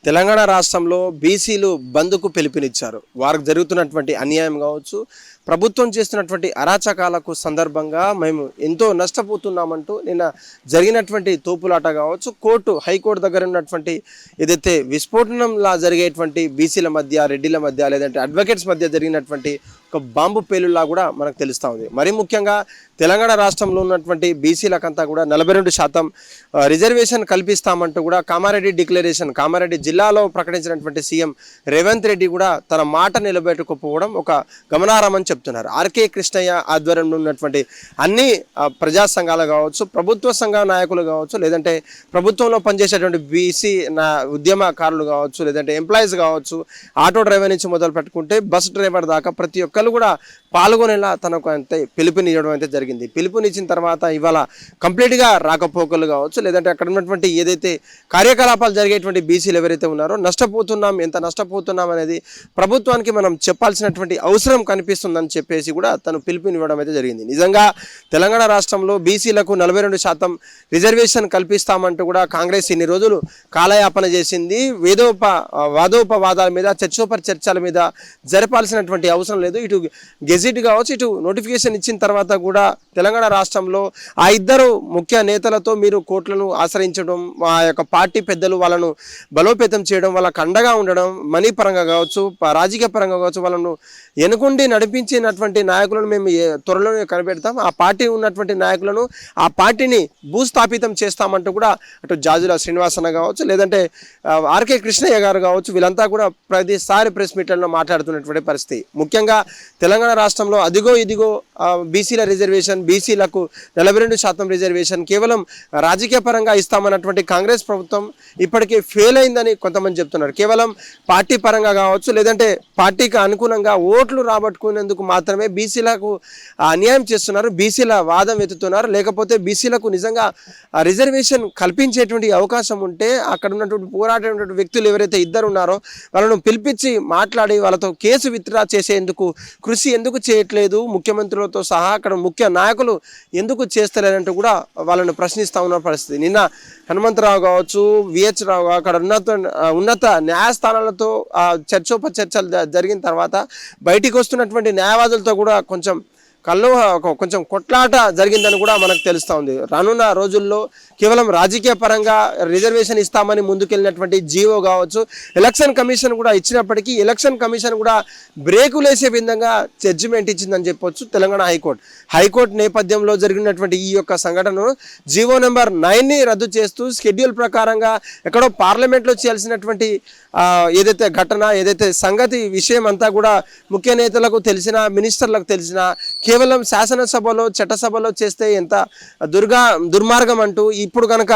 తెలంగాణ రాష్ట్రంలో బీసీలు బంద్కు పిలుపునిచ్చారు. వారికి జరుగుతున్నటువంటి అన్యాయం కావచ్చు, ప్రభుత్వం చేస్తున్నటువంటి అరాచకాలకు సందర్భంగా మేము ఎంతో నష్టపోతున్నామంటూ నిన్న జరిగినటువంటి తోపులాట కావచ్చు, హైకోర్టు దగ్గర ఉన్నటువంటి ఏదైతే విస్ఫోటనంలా జరిగేటువంటి బీసీల మధ్య, రెడ్డిల మధ్య, లేదంటే అడ్వకేట్స్ మధ్య జరిగినటువంటి ఒక బాంబు పేలులా కూడా మనకు తెలుస్తూ ఉంది. మరీ ముఖ్యంగా తెలంగాణ రాష్ట్రంలో ఉన్నటువంటి బీసీలకంతా కూడా 42% రిజర్వేషన్ కల్పిస్తామంటూ కూడా కామారెడ్డి జిల్లాలో ప్రకటించినటువంటి సీఎం రేవంత్ రెడ్డి కూడా తన మాట నిలబెట్టుకోకపోవడం ఒక గమనార్హమని చెప్తున్నారు. ఆర్కే కృష్ణయ్య ఆధ్వర్యంలో ఉన్నటువంటి అన్ని ప్రజా సంఘాలు కావచ్చు, ప్రభుత్వ సంఘ నాయకులు కావచ్చు, లేదంటే ప్రభుత్వంలో పనిచేసేటువంటి బీసీ ఉద్యమకారులు కావచ్చు, లేదంటే ఎంప్లాయీస్ కావచ్చు, ఆటో డ్రైవర్ నుంచి మొదలు పెట్టుకుంటే బస్ డ్రైవర్ దాకా ప్రతి ఒక్కరు కూడా పాల్గొనేలా తనకు అంతే పిలుపునివ్వడం అయితే జరిగింది. పిలుపునిచ్చిన తర్వాత ఇవాళ కంప్లీట్గా రాకపోకలు కావచ్చు, లేదంటే అక్కడ ఉన్నటువంటి ఏదైతే కార్యకలాపాలు జరిగేటువంటి బీసీలు ఎవరైతే ఉన్నారో ఎంత నష్టపోతున్నాం అనేది ప్రభుత్వానికి మనం చెప్పాల్సినటువంటి అవసరం కనిపిస్తుందని చెప్పేసి కూడా తను పిలుపునివ్వడం అయితే జరిగింది. నిజంగా తెలంగాణ రాష్ట్రంలో బీసీలకు 42% రిజర్వేషన్ కల్పిస్తామంటూ కూడా కాంగ్రెస్ ఇన్ని రోజులు కాలయాపన చేసింది. వాదోపవాదాల మీద, చర్చల మీద జరపాల్సినటువంటి అవసరం లేదు. ఇటు గెజిట్ కావచ్చు, ఇటు నోటిఫికేషన్ ఇచ్చిన తర్వాత కూడా తెలంగాణ రాష్ట్రంలో ఆ ఇద్దరు ముఖ్య నేతలతో మీరు కోర్టులను ఆశ్రయించడం, ఆ యొక్క పార్టీ పెద్దలు వాళ్ళను బలోపేతం చేయడం, వాళ్ళకు అండగా ఉండడం, మనీ పరంగా కావచ్చు, రాజకీయ పరంగా కావచ్చు, వాళ్ళను ఎన్నుకుండి నడిపించినటువంటి నాయకులను మేము త్వరలోనే కనిపెడతాం. ఆ పార్టీ ఉన్నటువంటి నాయకులను, ఆ పార్టీని భూస్థాపితం చేస్తామంటూ కూడా అటు జాజుల శ్రీనివాసన్న కావచ్చు, లేదంటే ఆర్కే కృష్ణయ్య గారు కావచ్చు, వీళ్ళంతా కూడా ప్రతిసారి ప్రెస్ మీట్లలో మాట్లాడుతున్నటువంటి పరిస్థితి. ముఖ్యంగా తెలంగాణ రాష్ట్రంలో అదిగో ఇదిగో బీసీల రిజర్వేషన్, బీసీలకు 42% రిజర్వేషన్ కేవలం రాజకీయ పరంగా ఇస్తామన్నటువంటి కాంగ్రెస్ ప్రభుత్వం ఇప్పటికే ఫెయిల్ అయిందని కొంతమంది చెప్తున్నారు. కేవలం పార్టీ పరంగా కావచ్చు, లేదంటే పార్టీకి అనుగుణంగా ఓట్లు రాబట్టుకునేందుకు మాత్రమే బీసీలకు అన్యాయం చేస్తున్నారు, బీసీల వాదం ఎత్తుతున్నారు. లేకపోతే బీసీలకు నిజంగా రిజర్వేషన్ కల్పించేటువంటి అవకాశం ఉంటే అక్కడ ఉన్నటువంటి పోరాటేటువంటి వ్యక్తులు ఎవరైతే ఇద్దరు ఉన్నారో వాళ్ళను పిలిపించి మాట్లాడి వాళ్ళతో కేసు విత్డ్రా చేసేందుకు కృషి ఎందుకు చేయట్లేదు, ముఖ్యమంత్రులతో సహా అక్కడ ముఖ్య నాయకులు ఎందుకు చేస్తలేరంటూ కూడా వాళ్ళని ప్రశ్నిస్తూ ఉన్న పరిస్థితి. నిన్న హనుమంతరావు కావచ్చు, విహెచ్ రావు అక్కడ ఉన్నత న్యాయస్థానాలతో చర్చలు జరిగిన తర్వాత బయటికి వస్తున్నటువంటి న్యాయవాదులతో కూడా కొంచెం కొట్లాట జరిగిందని కూడా మనకు తెలుస్తూ ఉంది. రానున్న రోజుల్లో కేవలం రాజకీయ పరంగా రిజర్వేషన్ ఇస్తామని ముందుకెళ్ళినటువంటి జీవో కావచ్చు, ఎలక్షన్ కమిషన్ కూడా ఇచ్చినప్పటికీ ఎలక్షన్ కమిషన్ కూడా బ్రేకులేసే విధంగా జడ్జిమెంట్ ఇచ్చిందని చెప్పొచ్చు తెలంగాణ హైకోర్టు నేపథ్యంలో జరిగినటువంటి ఈ యొక్క సంఘటనను జీవో నెంబర్ 9ని రద్దు చేస్తూ షెడ్యూల్ ప్రకారంగా ఎక్కడో పార్లమెంట్లో చేయాల్సినటువంటి ఏదైతే ఘటన, ఏదైతే సంగతి విషయం అంతా కూడా ముఖ్య నేతలకు తెలిసినా, మినిస్టర్లకు తెలిసినా కేవలం శాసనసభలో, చట్టసభలో చేస్తే ఎంత దుర్మార్గం అంటూ, ఇప్పుడు కనుక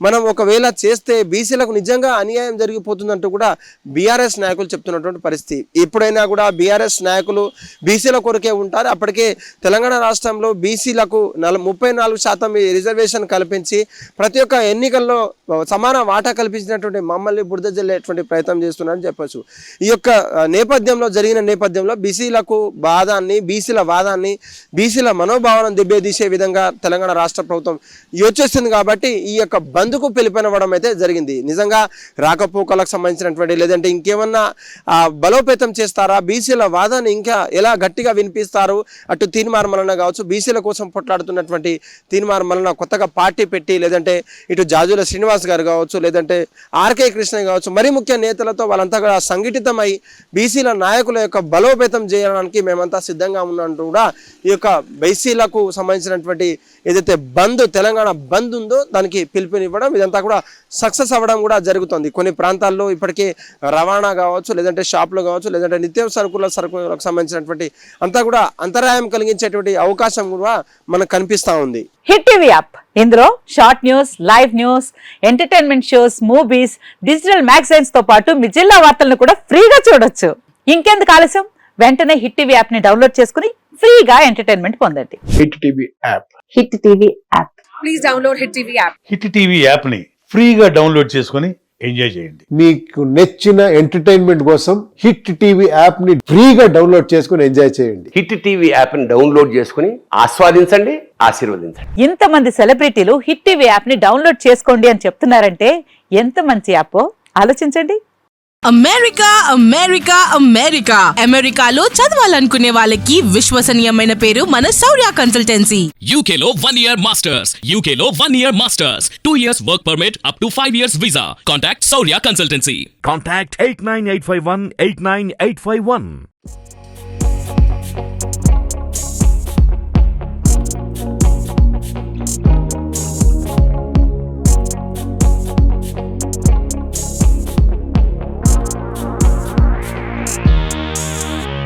మనం ఒకవేళ చేస్తే బీసీలకు నిజంగా అన్యాయం జరిగిపోతుందంటూ కూడా బీఆర్ఎస్ నాయకులు చెప్తున్నటువంటి పరిస్థితి. ఎప్పుడైనా కూడా బీఆర్ఎస్ నాయకులు బీసీల కొరకే ఉంటారు. అప్పటికే తెలంగాణ రాష్ట్రంలో బీసీలకు 34% రిజర్వేషన్ కల్పించి ప్రతి ఒక్క ఎన్నికల్లో సమాన వాటా కల్పించినటువంటి మమ్మల్ని బురద జల్లేటువంటి ప్రయత్నం చేస్తున్నారని చెప్పచ్చు. ఈ యొక్క జరిగిన నేపథ్యంలో బీసీలకు బీసీల వాదాన్ని, బీసీల మనోభావాలను దెబ్బతీసే విధంగా తెలంగాణ రాష్ట్ర ప్రభుత్వం యోచిస్తుంది. కాబట్టి ఈ యొక్క బంద్కు పిలుపునివ్వడం అయితే జరిగింది. నిజంగా రాకపోకలకు సంబంధించినటువంటి, లేదంటే ఇంకేమన్నా బలోపేతం చేస్తారా, బీసీల వాదాన్ని ఇంకా ఎలా గట్టిగా వినిపిస్తారు, అటు తీన్మార్ మల్లన్న కావచ్చు, బీసీల కోసం పొట్లాడుతున్నటువంటి తీన్మార్ మల్లన్న కొత్తగా పార్టీ పెట్టి, లేదంటే ఇటు జాజుల శ్రీనివాస్ గారు కావచ్చు, లేదంటే ఆర్కే కృష్ణ కావచ్చు, మరి ముఖ్య నేతలతో వాళ్ళంతా కూడా సంఘటితమై బీసీల నాయకుల యొక్క బలోపేతం చేయడానికి మేమంతా సిద్ధంగా ఉన్నట్టు కూడా ఈ యొక్క బీసీలకు సంబంధించినటువంటి ఏదైతే తెలంగాణ బంద్ ఉందో దానికి పిలుపునివ్వడం, ఇదంతా కూడా సక్సెస్ అవ్వడం కూడా జరుగుతుంది. కొన్ని ప్రాంతాల్లో ఇప్పటికే రవాణా కావచ్చు, లేదంటే షాపులు కావచ్చు, లేదంటే సరుకులకు సంబంధించినటువంటి అంతా కూడా అంతరాయం కలిగించేటువంటి అవకాశం కూడా మనకు కనిపిస్తూ ఉంది. హిట్ టీవీ యాప్, ఇందులో short news, live news, entertainment shows, movies, digital magazines తో పాటు మీ జిల్లా వార్తలను కూడా ఫ్రీగా చూడొచ్చు. ఇంకెందుకు ఆలస్యం, వెంటనే హిట్ టీవీ యాప్ ని డౌన్లోడ్ చేసుకుని ఫ్రీగా ఎంటర్టైన్మెంట్ పొందండి. Hit TV app. Hit TV app. Please download hit TV app. Hit TV app ని ఫ్రీగా డౌన్లోడ్ చేసుకుని ఎంజాయ్ చేయండి. మీకు నచ్చిన ఎంటర్టైన్మెంట్ కోసం హిట్ టీవీ యాప్ ని ఫ్రీగా డౌన్లోడ్ చేసుకుని ఎంజాయ్ చేయండి. హిట్ టీవీ యాప్ ని డౌన్లోడ్ చేసుకుని ఆస్వాదించండి, ఆశీర్వదించండి. ఇంతమంది సెలబ్రిటీలు హిట్ టీవీ యాప్ ని డౌన్లోడ్ చేసుకోండి అని చెప్తున్నారంటే ఎంత మంచి యాప్ ఆలోచించండి. అమెరికా అమెరికా అమెరికా అమెరికాలో చదవాలనుకునే వాళ్ళకి విశ్వసనీయమైన పేరు మన శౌర్య consultancy. UK Law 1 Year Masters. UK Law 1 Year Masters. 2 years work permit up to 5 years visa. Contact Saurya Consultancy. Contact 89851 89851.